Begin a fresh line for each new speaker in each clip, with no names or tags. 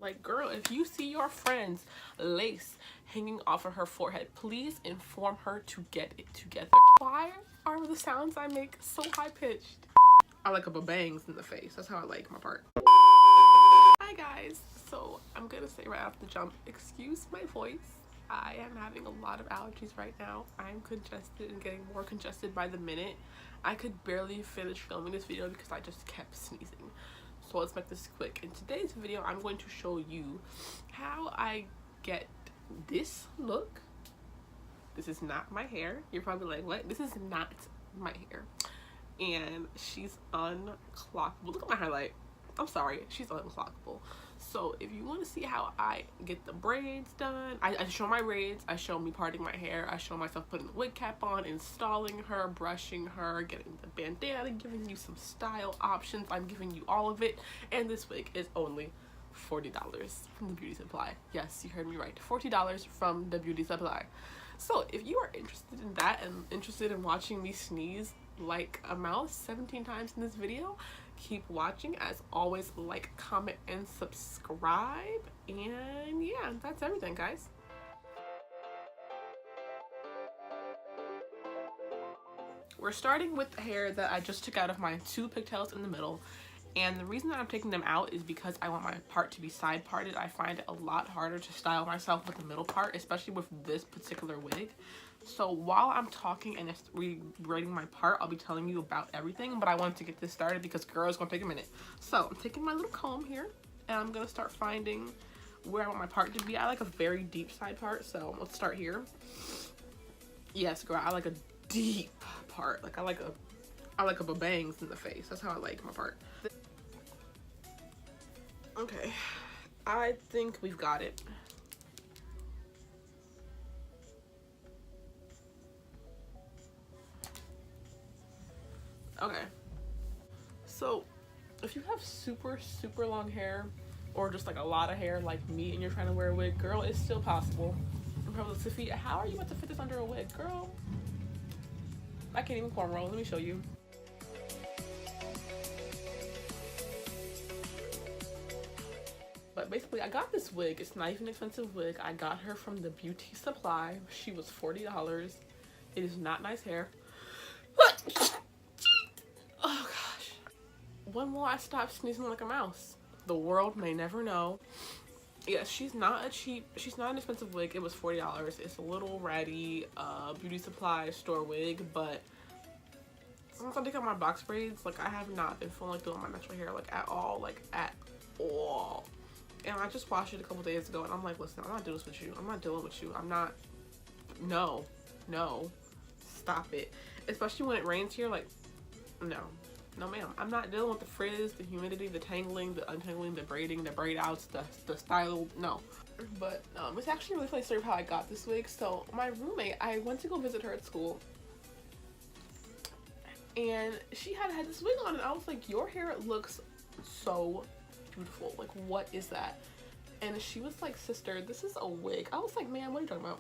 Like, girl, if you see your friend's lace hanging off of her forehead, please inform her to get it together. Why are the sounds I make so high-pitched? I like a bangs in the face. That's how I like my part. Hi guys. So I'm gonna say right off the jump, excuse my voice. I am having a lot of allergies right now. I'm congested and getting more congested by the minute. I could barely finish filming this video because I just kept sneezing. So let's make this quick. In today's video, I'm going to show you how I get this look. This is not my hair. You're probably like, what? This is not my hair. And she's unclockable. Look at my highlight. I'm sorry, she's unclockable. So if you want to see how I get the braids done, I show my braids, I show me parting my hair, I show myself putting the wig cap on, installing her, brushing her, getting the bandana, giving you some style options. I'm giving you all of it, and this wig is only $40 from the beauty supply. Yes, you heard me right, $40 from the beauty supply. So if you are interested in that and interested in watching me sneeze like a mouse 17 times in this video, keep watching. As always, like, comment, and subscribe. And yeah, that's everything, guys. We're starting with the hair that I just took out of my two pigtails in the middle. And the reason that I'm taking them out is because I want my part to be side parted. I find it a lot harder to style myself with the middle part, especially with this particular wig. So while I'm talking and rebraiding my part, I'll be telling you about everything, but I wanted to get this started because, girl, it's gonna take a minute. So I'm taking my little comb here and I'm gonna start finding where I want my part to be. I like a very deep side part, so let's start here. Yes, girl, I like a deep part. Like I like a bangs in the face. That's how I like my part. Okay, I think we've got it. Okay, so if you have super long hair, or just like a lot of hair like me, and you're trying to wear a wig, girl, it's still possible. I'm probably like, Safiyyah, how are you about to fit this under a wig? Girl, I can't even cornrow. Let me show you. But basically, I got this wig. It's not even an expensive wig. I got her from the beauty supply. She was $40. It is not nice hair. Oh gosh. When will I stop sneezing like a mouse? The world may never know. Yes, she's not an expensive wig. It was $40. It's a little ratty beauty supply store wig, but since I take out my box braids, like, I have not been feeling like doing my natural hair like at all. And I just washed it a couple days ago, and I'm like, listen, I'm not doing this with you. I'm not dealing with you. I'm not. No, stop it. Especially when it rains here, like, no ma'am. I'm not dealing with the frizz, the humidity, the tangling, the untangling, the braiding, the braid outs, the style. No. But it's actually a really funny story of how I got this wig. So my roommate, I went to go visit her at school, and she had this wig on, and I was like, your hair looks so beautiful. Like, what is that? And she was like, sister, this is a wig. I was like, man, what are you talking about?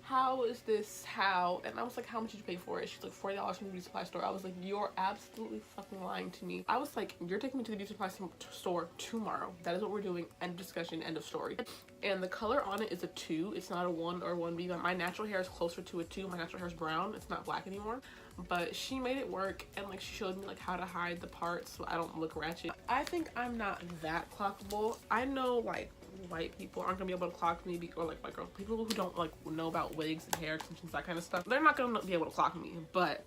How is this? How? And I was like, how much did you pay for it? She's like, $40 from the beauty supply store. I was like, you're absolutely fucking lying to me. I was like, you're taking me to the beauty supply store tomorrow. That is what we're doing. End of discussion, end of story. And the color on it is a 2. It's not a 1 or 1B. My natural hair is closer to a 2. My natural hair is brown. It's not black anymore. But she made it work, and like, she showed me like how to hide the parts so I don't look ratchet. I think I'm not that clockable. I know like white people aren't gonna be able to clock me, or like white girls, people who don't like know about wigs and hair extensions, that kind of stuff, they're not gonna be able to clock me. But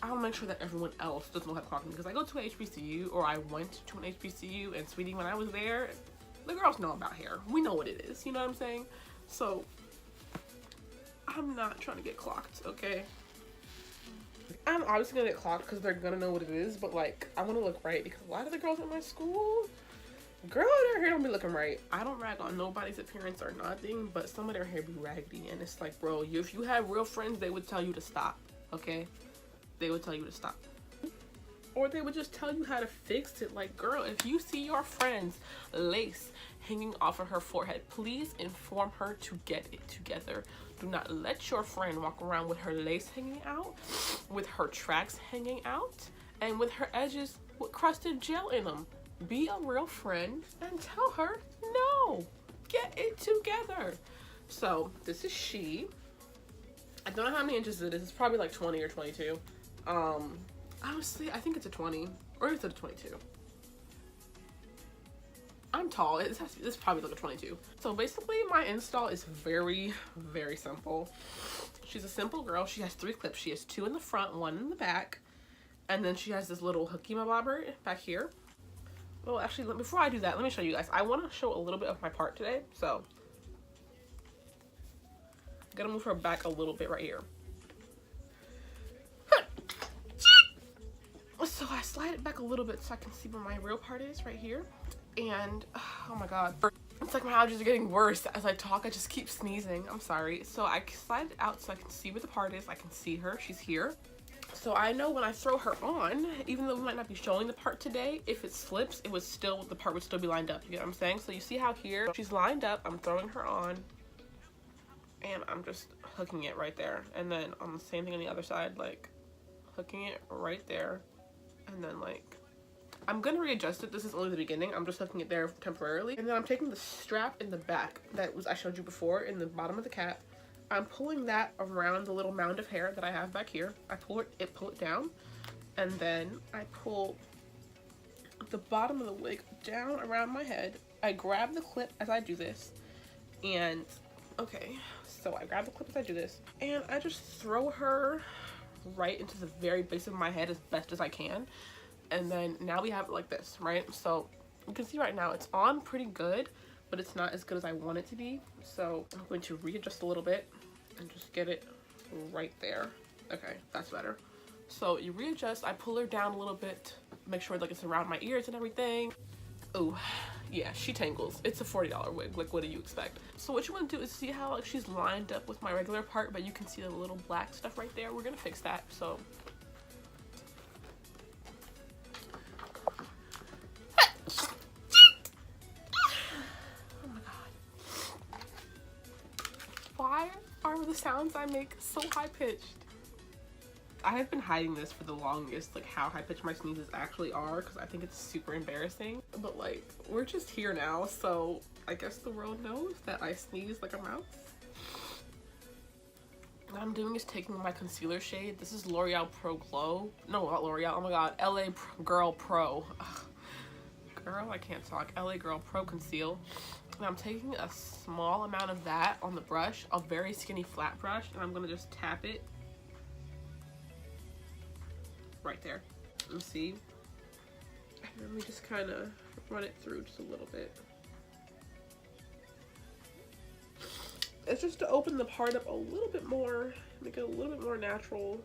I'll make sure that everyone else doesn't know how to clock me, because I go to a HBCU, or I went to an HBCU, and sweetie, when I was there, the girls know about hair. We know what it is, you know what I'm saying? So I'm not trying to get clocked, okay? I'm obviously gonna get clocked because they're gonna know what it is, but like, I want to look right, because a lot of the girls at my school, girl, their hair don't be looking right. I don't rag on nobody's appearance or nothing, but some of their hair be raggedy, and it's like, bro, if you have real friends, they would tell you to stop, okay? They would tell you to stop. Or they would just tell you how to fix it. Like, girl, if you see your friend's lace hanging off of her forehead, please inform her to get it together. Do not let your friend walk around with her lace hanging out, with her tracks hanging out, and with her edges with crusted gel in them. Be a real friend and tell her no. So this is she. I don't know how many inches it is. It's probably like 20 or 22. Honestly, I think it's a 20 or it's a 22. I'm tall. It's probably like a 22. So basically my install is very, very simple. She's a simple girl. She has 3 clips. She has 2 in the front, 1 in the back. And then she has this little Hakima bobber back here. Well, actually, before I do that, let me show you guys. I want to show a little bit of my part today. So I'm gonna move her back a little bit right here. So I slide it back a little bit so I can see where my real part is right here. And oh my god, it's like my allergies are getting worse as I talk. I just keep sneezing. I'm sorry. So I slide it out so I can see where the part is. I can see her. She's here. So I know when I throw her on, even though we might not be showing the part today, if it slips, the part would still be lined up. You get what I'm saying? So you see how here she's lined up. I'm throwing her on, and I'm just hooking it right there. And then on the same thing on the other side, like hooking it right there, and then like I'm gonna readjust it. This is only the beginning. I'm just hooking it there temporarily. And then I'm taking the strap in the back that I showed you before in the bottom of the cap. I'm pulling that around the little mound of hair that I have back here. I pull it down, and then I pull the bottom of the wig down around my head. I grab the clip as I do this, and okay, so I grab the clip as I do this, and I just throw her right into the very base of my head as best as I can. And then now we have it like this, right? So you can see right now it's on pretty good, but it's not as good as I want it to be. So I'm going to readjust a little bit and just get it right there. Okay, that's better. So you readjust, I pull her down a little bit, make sure like it's around my ears and everything. Oh, yeah, she tangles. It's a $40 wig, like what do you expect? So what you want to do is see how like she's lined up with my regular part, but you can see the little black stuff right there. We're gonna fix that, so. Why are the sounds I make so high-pitched? I have been hiding this for the longest, like how high-pitched my sneezes actually are, because I think it's super embarrassing. But like, we're just here now, so I guess the world knows that I sneeze like a mouse. What I'm doing is taking my concealer shade. This is L'Oreal Pro Glow. No, not L'Oreal. Oh my god, LA Girl Pro. Ugh. Girl, I can't talk. LA Girl Pro Conceal. And I'm taking a small amount of that on the brush, a very skinny flat brush, and I'm gonna just tap it right there. You see? And then we just kind of run it through just a little bit. It's just to open the part up a little bit more, make it a little bit more natural.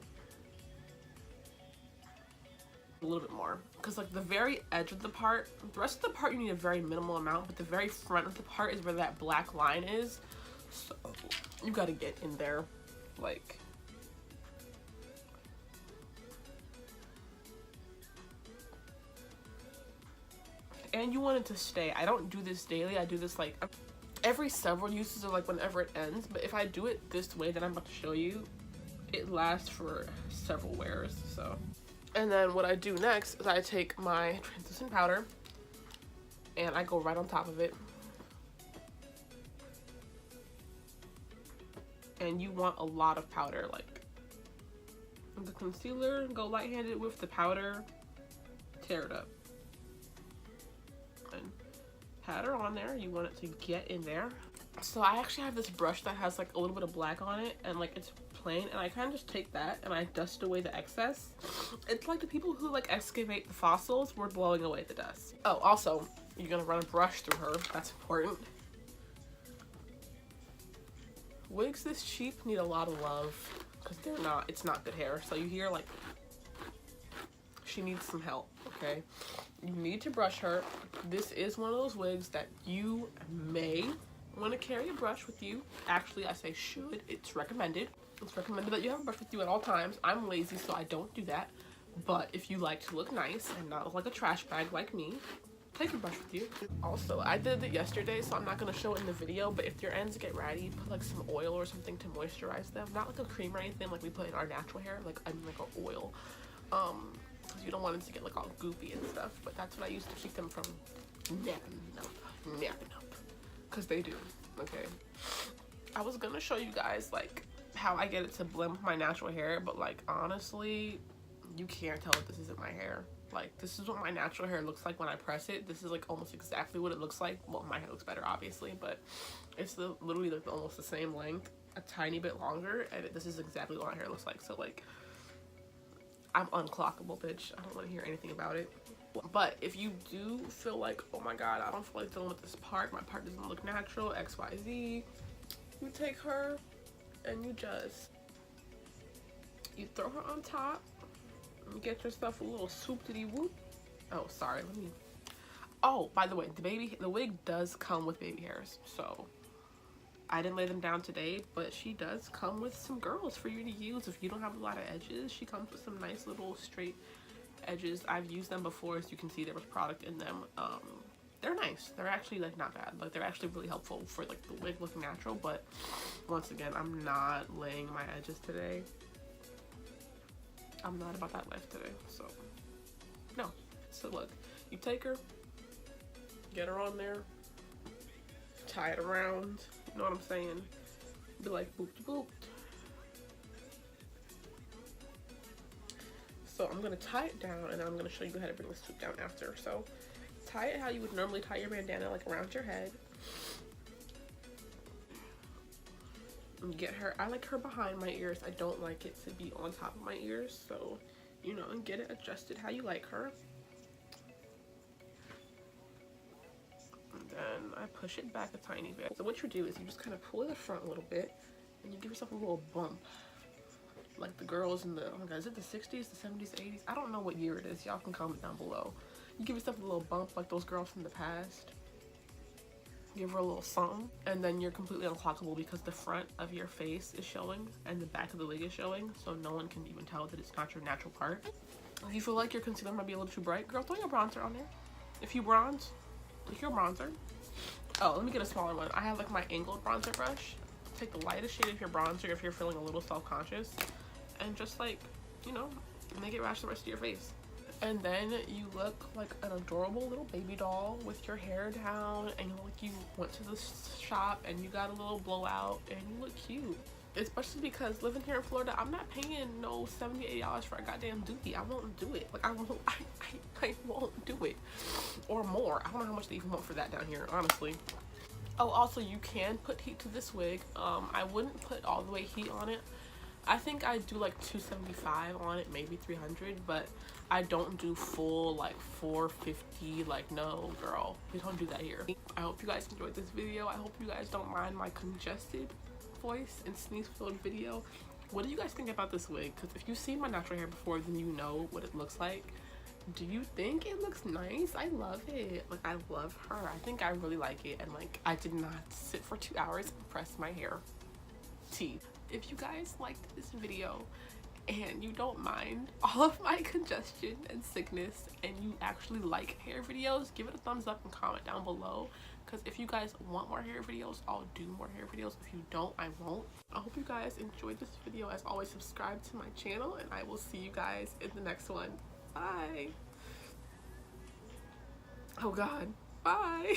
A little bit more, because like the very edge of the part, the rest of the part you need a very minimal amount, but the very front of the part is where that black line is, so you got to get in there like and you want it to stay. I don't do this daily. I do this like every several uses or like whenever it ends, but if I do it this way that I'm about to show you, it lasts for several wears. So. And then what I do next is I take my translucent powder and I go right on top of it. And you want a lot of powder, like the concealer, go light-handed with the powder, tear it up. And pat her on there, you want it to get in there. So I actually have this brush that has like a little bit of black on it and like it's plain, and I kind of just take that and I dust away the excess. It's like the people who like excavate the fossils, we're blowing away the dust. Oh, also, you're gonna run a brush through her. That's important. Wigs this cheap need a lot of love because it's not good hair. So you hear like, she needs some help, okay? You need to brush her. This is one of those wigs that you may want to carry a brush with you. Actually, I say should. It's recommended. It's recommended that you have a brush with you at all times. I'm lazy, so I don't do that. But if you like to look nice and not look like a trash bag like me, take your brush with you. Also, I did it yesterday, so I'm not going to show it in the video, but if your ends get ratty, put like some oil or something to moisturize them. Not like a cream or anything like we put in our natural hair, like I mean like an oil. Because you don't want it to get like all goopy and stuff, but that's what I use to keep them from napping up. Because they do, okay? I was gonna show you guys like how I get it to blend with my natural hair, but like honestly, you can't tell that this isn't my hair. Like, this is what my natural hair looks like when I press it. This is like almost exactly what it looks like. Well, my hair looks better obviously, but it's literally like almost the same length, a tiny bit longer, and this is exactly what my hair looks like. So like, I'm unclockable, bitch. I don't want to hear anything about it. But if you do feel like, oh my god, I don't feel like dealing with this part, my part doesn't look natural, XYZ, you take her and you throw her on top, and you get yourself a little swoop-diddy-whoop. Oh, sorry, oh, by the way, the wig does come with baby hairs, so I didn't lay them down today, but she does come with some girls for you to use if you don't have a lot of edges. She comes with some nice little straight edges. I've used them before, as you can see there was product in them. They're nice. They're actually like not bad. Like, they're actually really helpful for like the wig looking natural, but once again, I'm not laying my edges today. I'm not about that life today, so no. So look, you take her, get her on there, tie it around, you know what I'm saying? Be like boop boop. So I'm gonna tie it down, and I'm gonna show you how to bring the swoop down after. So tie it how you would normally tie your bandana, like around your head. And get her, I like her behind my ears. I don't like it to be on top of my ears, so you know, and get it adjusted how you like her. And then I push it back a tiny bit. So what you do is you just kind of pull the front a little bit, and you give yourself a little bump. Like the girls in the, oh my god, is it the 60s, the 70s, 80s? I don't know what year it is. Y'all can comment down below. You give yourself a little bump like those girls from the past. Give her a little something, and then you're completely unclockable because the front of your face is showing and the back of the wig is showing, so no one can even tell that it's not your natural part. If you feel like your concealer might be a little too bright, girl, throw your bronzer on there. If you bronze, take your bronzer. Oh, let me get a smaller one. I have like my angled bronzer brush. Take the lightest shade of your bronzer if you're feeling a little self-conscious, and just like, you know, make it match the rest of your face. And then you look like an adorable little baby doll with your hair down, and you look like you went to the shop and you got a little blowout, and you look cute. Especially because living here in Florida, I'm not paying no $70, $80 for a goddamn doobie. I won't do it. Like, I won't do it. Or more. I don't know how much they even want for that down here, honestly. Oh, also, you can put heat to this wig. I wouldn't put all the way heat on it. I think I do like 275 on it, maybe 300, but I don't do full like 450. Like, no, girl, we don't do that here. I hope you guys enjoyed this video. I hope you guys don't mind my congested voice and sneeze-filled video. What do you guys think about this wig? Because if you've seen my natural hair before, then you know what it looks like. Do you think it looks nice? I love it. Like, I love her. I think I really like it, and like, I did not sit for 2 hours and press my hair. If you guys liked this video and you don't mind all of my congestion and sickness, and you actually like hair videos, give it a thumbs up and comment down below, because if you guys want more hair videos, I'll do more hair videos. If you don't, I won't. I hope you guys enjoyed this video. As always, subscribe to my channel, and I will see you guys in the next one. Bye. Oh god, bye.